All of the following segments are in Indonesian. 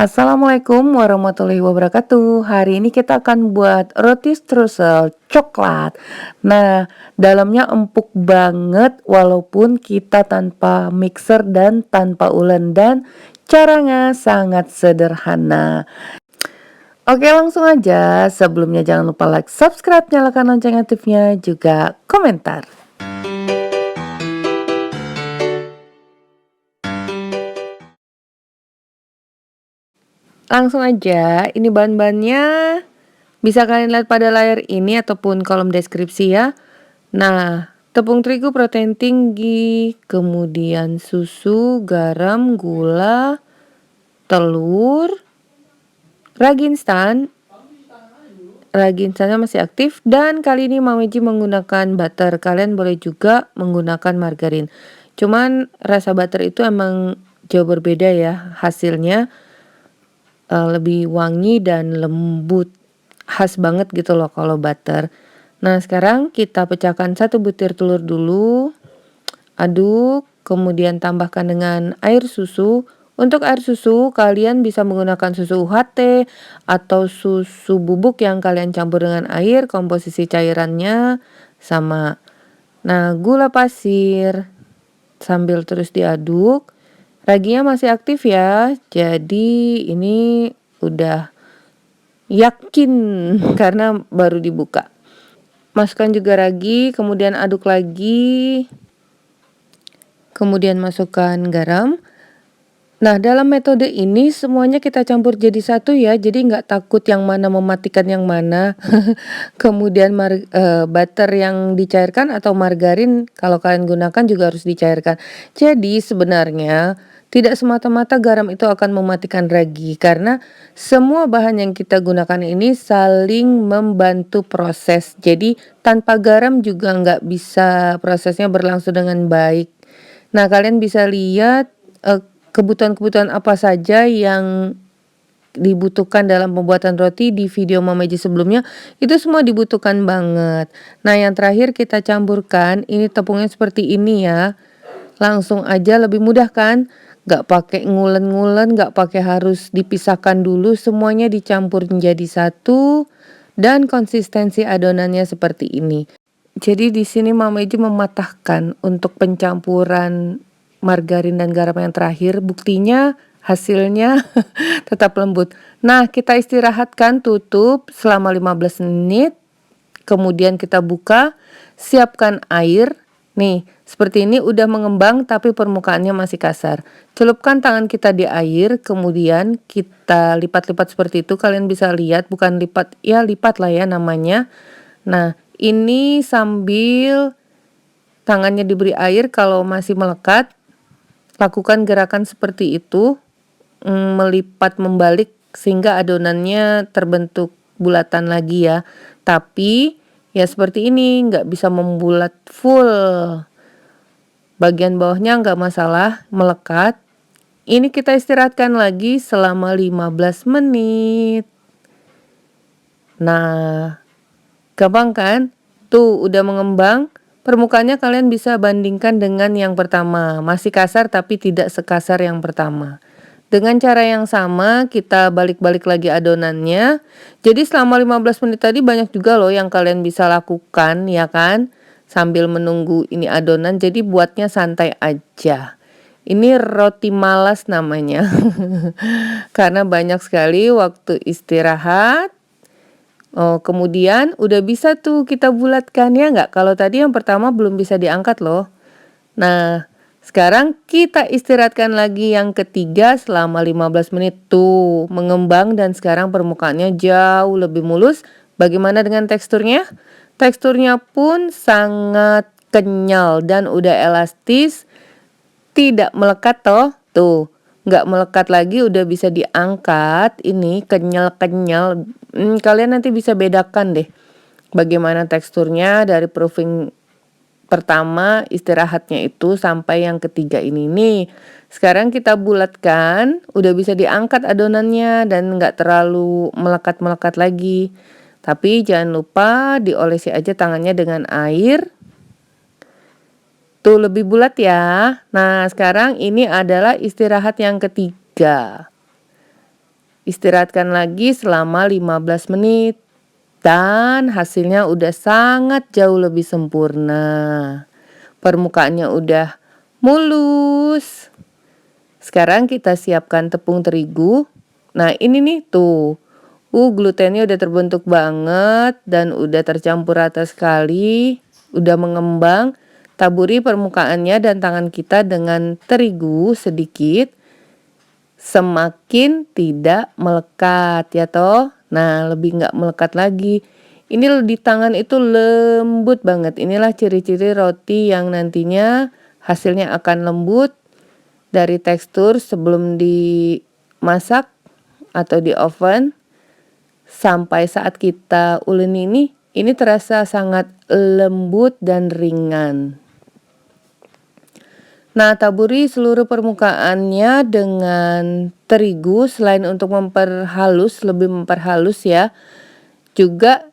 Assalamualaikum warahmatullahi wabarakatuh. Hari ini kita akan buat roti streusel coklat. Nah, dalamnya empuk banget walaupun kita tanpa mixer dan tanpa ulen, dan caranya sangat sederhana. Oke, langsung aja. Sebelumnya jangan lupa like, subscribe, nyalakan lonceng aktifnya, juga komentar. Langsung aja, ini bahan-bahannya bisa kalian lihat pada layar ini ataupun kolom deskripsi ya. Nah, tepung terigu protein tinggi, kemudian susu, garam, gula, telur, ragi instan. Ragi instannya masih aktif, dan kali ini Mameji menggunakan butter. Kalian boleh juga menggunakan margarin. Cuman rasa butter itu emang jauh berbeda ya hasilnya. Lebih wangi dan lembut, khas banget gitu loh kalau butter. Nah, sekarang kita pecahkan 1 butir telur dulu, aduk, kemudian tambahkan dengan air susu. Untuk air susu kalian bisa menggunakan susu UHT atau susu bubuk yang kalian campur dengan air, komposisi cairannya sama. Nah, gula pasir sambil terus diaduk. Raginya masih aktif ya, jadi ini udah yakin karena baru dibuka. Masukkan juga ragi, kemudian aduk lagi, kemudian masukkan garam. Nah, dalam metode ini semuanya kita campur jadi satu ya, jadi nggak takut yang mana mematikan yang mana. Kemudian butter yang dicairkan atau margarin kalau kalian gunakan juga harus dicairkan. Jadi sebenarnya tidak semata-mata garam itu akan mematikan ragi, karena semua bahan yang kita gunakan ini saling membantu proses. Jadi tanpa garam juga nggak bisa prosesnya berlangsung dengan baik. Nah, kalian bisa lihat kebutuhan-kebutuhan apa saja yang dibutuhkan dalam pembuatan roti di video Mameji sebelumnya, itu semua dibutuhkan banget. Nah, yang terakhir kita campurkan, ini tepungnya seperti ini ya. Langsung aja, lebih mudah kan? Gak pakai ngulen-ngulen, gak pakai harus dipisahkan dulu, semuanya dicampur menjadi satu, dan konsistensi adonannya seperti ini. Jadi di sini Mameji mematahkan untuk pencampuran margarin dan garam yang terakhir, buktinya hasilnya tetap lembut. Nah, kita istirahatkan, tutup selama 15 menit, kemudian kita buka, siapkan air. Nih, seperti ini udah mengembang tapi permukaannya masih kasar. Celupkan tangan kita di air, kemudian kita lipat-lipat seperti itu. Kalian bisa lihat, bukan lipat, ya lipat lah ya namanya. Nah, ini sambil tangannya diberi air, kalau masih melekat, lakukan gerakan seperti itu, melipat membalik sehingga adonannya terbentuk bulatan lagi ya. Tapi ya seperti ini, nggak bisa membulat full. Bagian bawahnya nggak masalah, melekat. Ini kita istirahatkan lagi selama 15 menit. Nah, gampang kan? Tuh udah mengembang. Permukaannya kalian bisa bandingkan dengan yang pertama. Masih kasar tapi tidak sekasar yang pertama. Dengan cara yang sama kita balik-balik lagi adonannya. Jadi selama 15 menit tadi banyak juga loh yang kalian bisa lakukan ya kan, sambil menunggu ini adonan. Jadi buatnya santai aja. Ini roti malas namanya. Karena banyak sekali waktu istirahat. Oh, kemudian udah bisa tuh kita bulatkan ya nggak? Kalau tadi yang pertama belum bisa diangkat loh. Nah, sekarang kita istirahatkan lagi yang ketiga selama 15 menit. Tuh, mengembang dan sekarang permukaannya jauh lebih mulus. Bagaimana dengan teksturnya? Teksturnya pun sangat kenyal dan udah elastis. Tidak melekat toh. Tuh, nggak melekat lagi, udah bisa diangkat. Ini kenyal-kenyal. Kalian nanti bisa bedakan deh bagaimana teksturnya dari proofing pertama istirahatnya itu sampai yang ketiga ini nih. Sekarang kita bulatkan, udah bisa diangkat adonannya dan nggak terlalu melekat-melekat lagi. Tapi jangan lupa diolesi aja tangannya dengan air. Tuh lebih bulat ya. Nah, sekarang ini adalah istirahat yang ketiga. Istirahatkan lagi selama 15 menit. Dan hasilnya udah sangat jauh lebih sempurna. Permukaannya udah mulus. Sekarang kita siapkan tepung terigu. Nah ini nih tuh. Glutennya udah terbentuk banget dan udah tercampur rata sekali. Udah mengembang. Taburi permukaannya dan tangan kita dengan terigu sedikit. Semakin tidak melekat ya toh. Nah lebih nggak melekat lagi. Ini di tangan itu lembut banget. Inilah ciri-ciri roti yang nantinya hasilnya akan lembut dari tekstur sebelum dimasak atau di oven. Sampai saat kita uleni ini terasa sangat lembut dan ringan. Nah, taburi seluruh permukaannya dengan terigu selain untuk lebih memperhalus ya. Juga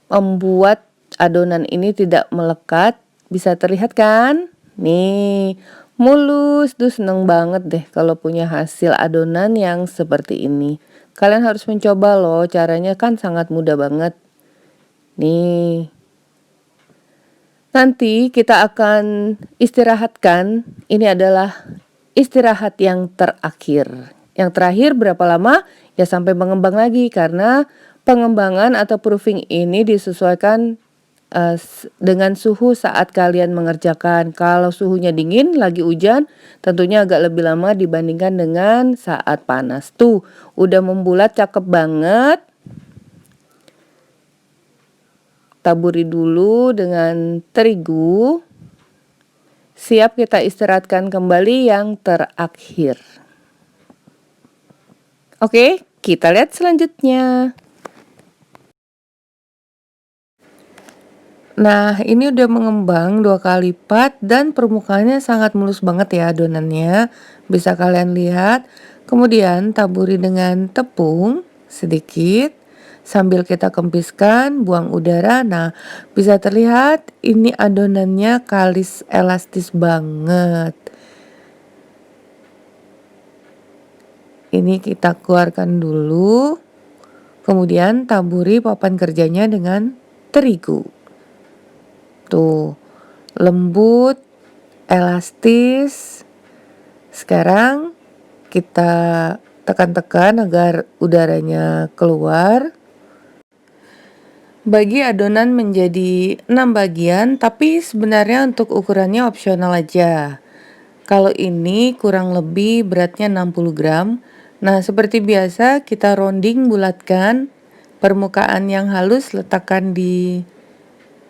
membuat adonan ini tidak melekat. Bisa terlihat kan? Nih, mulus. Duh, seneng banget deh kalau punya hasil adonan yang seperti ini. Kalian harus mencoba loh, caranya kan sangat mudah banget. Nih. Nanti kita akan istirahatkan, ini adalah istirahat yang terakhir. Yang terakhir berapa lama? Ya sampai mengembang lagi karena pengembangan atau proofing ini disesuaikan dengan suhu saat kalian mengerjakan. Kalau suhunya dingin, lagi hujan, tentunya agak lebih lama dibandingkan dengan saat panas. Tuh, udah membulat cakep banget. Taburi dulu dengan terigu. Siap kita istirahatkan kembali yang terakhir. Oke, kita lihat selanjutnya. Nah, ini udah mengembang 2 kali lipat dan permukaannya sangat mulus banget ya adonannya. Bisa kalian lihat. Kemudian taburi dengan tepung sedikit. Sambil kita kempiskan, buang udara. Nah, bisa terlihat ini adonannya kalis elastis banget. Ini kita keluarkan dulu. Kemudian taburi papan kerjanya dengan terigu. Tuh, lembut, elastis. Sekarang kita tekan-tekan agar udaranya keluar. Bagi adonan menjadi 6 bagian, tapi sebenarnya untuk ukurannya opsional aja. Kalau ini kurang lebih beratnya 60 gram. Nah, seperti biasa kita rounding bulatkan. Permukaan yang halus letakkan di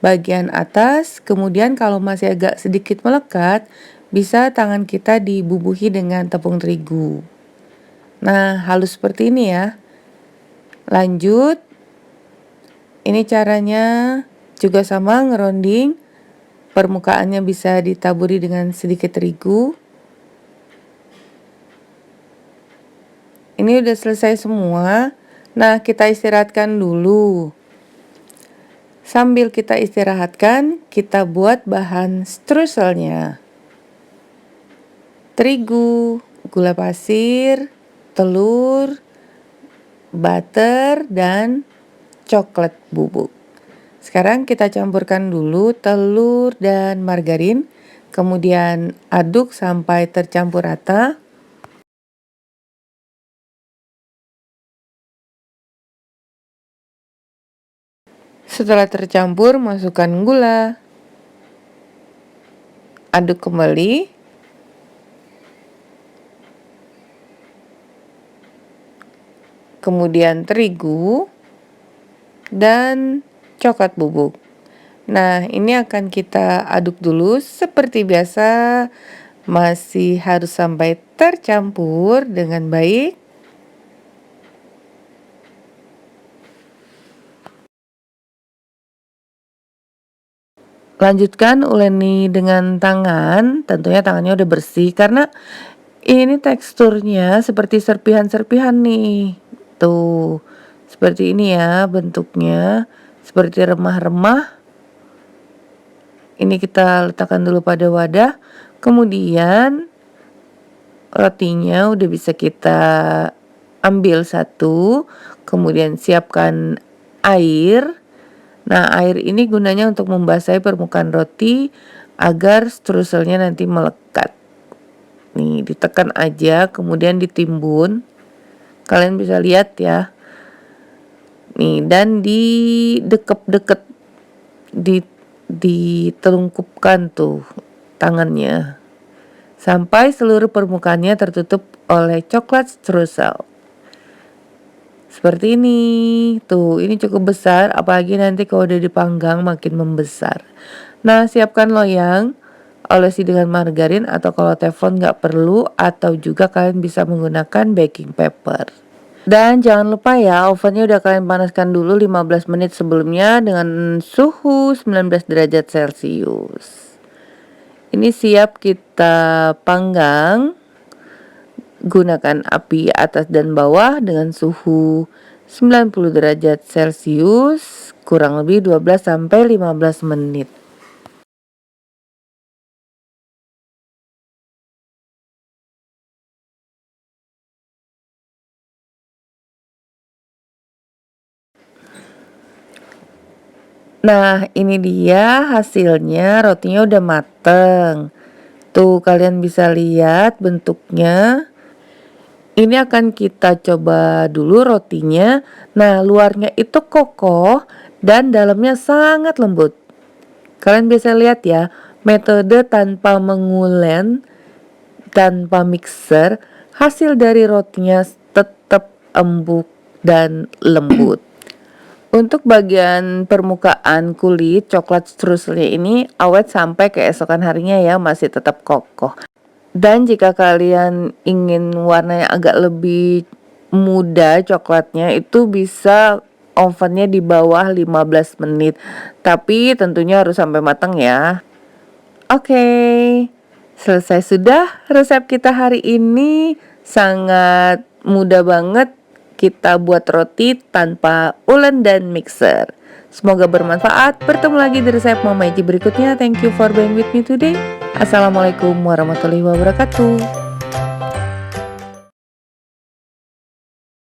bagian atas. Kemudian kalau masih agak sedikit melekat, bisa tangan kita dibubuhi dengan tepung terigu. Nah, halus seperti ini ya. Lanjut. Ini caranya juga sama, ngeronding. Permukaannya bisa ditaburi dengan sedikit terigu. Ini udah selesai semua. Nah, kita istirahatkan dulu. Sambil kita istirahatkan, kita buat bahan strudselnya. Terigu, gula pasir, telur, butter, dan coklat bubuk. Sekarang kita campurkan dulu telur dan margarin, kemudian aduk sampai tercampur rata. Setelah tercampur, masukkan gula. Aduk kembali. Kemudian terigu dan coklat bubuk. Nah, ini akan kita aduk dulu seperti biasa, masih harus sampai tercampur dengan baik. Lanjutkan uleni dengan tangan, tentunya tangannya udah bersih karena ini teksturnya seperti serpihan-serpihan nih. Tuh, seperti ini ya bentuknya, seperti remah-remah. Ini kita letakkan dulu pada wadah. Kemudian rotinya udah bisa kita ambil satu, kemudian siapkan air. Nah, air ini gunanya untuk membasahi permukaan roti agar struselnya nanti melekat. Nih, ditekan aja, kemudian ditimbun. Kalian bisa lihat ya. Nih, dan didekep-deket, ditelungkupkan tuh tangannya sampai seluruh permukaannya tertutup oleh coklat strusel. Seperti ini. Tuh, ini cukup besar, apalagi nanti kalau udah dipanggang makin membesar. Nah, siapkan loyang, olesi dengan margarin atau kalau teflon nggak perlu, atau juga kalian bisa menggunakan baking paper. Dan jangan lupa ya, ovennya udah kalian panaskan dulu 15 menit sebelumnya dengan suhu 19 derajat Celcius. Ini siap kita panggang. Gunakan api atas dan bawah dengan suhu 90 derajat Celcius kurang lebih 12 sampai 15 menit. Nah, ini dia hasilnya, rotinya udah mateng. Tuh, kalian bisa lihat bentuknya. Ini akan kita coba dulu rotinya. Nah, luarnya itu kokoh dan dalamnya sangat lembut. Kalian bisa lihat ya, metode tanpa mengulen, tanpa mixer, hasil dari rotinya tetap empuk dan lembut. Untuk bagian permukaan kulit coklat struselnya ini awet sampai keesokan harinya ya, masih tetap kokoh. Dan jika kalian ingin warnanya agak lebih muda coklatnya, itu bisa ovennya di bawah 15 menit. Tapi tentunya harus sampai matang ya. Oke, selesai sudah resep kita hari ini. Sangat mudah banget kita buat roti tanpa ulen dan mixer. Semoga bermanfaat. Bertemu lagi di resep Mama Eci berikutnya. Thank you for being with me today. Assalamualaikum warahmatullahi wabarakatuh.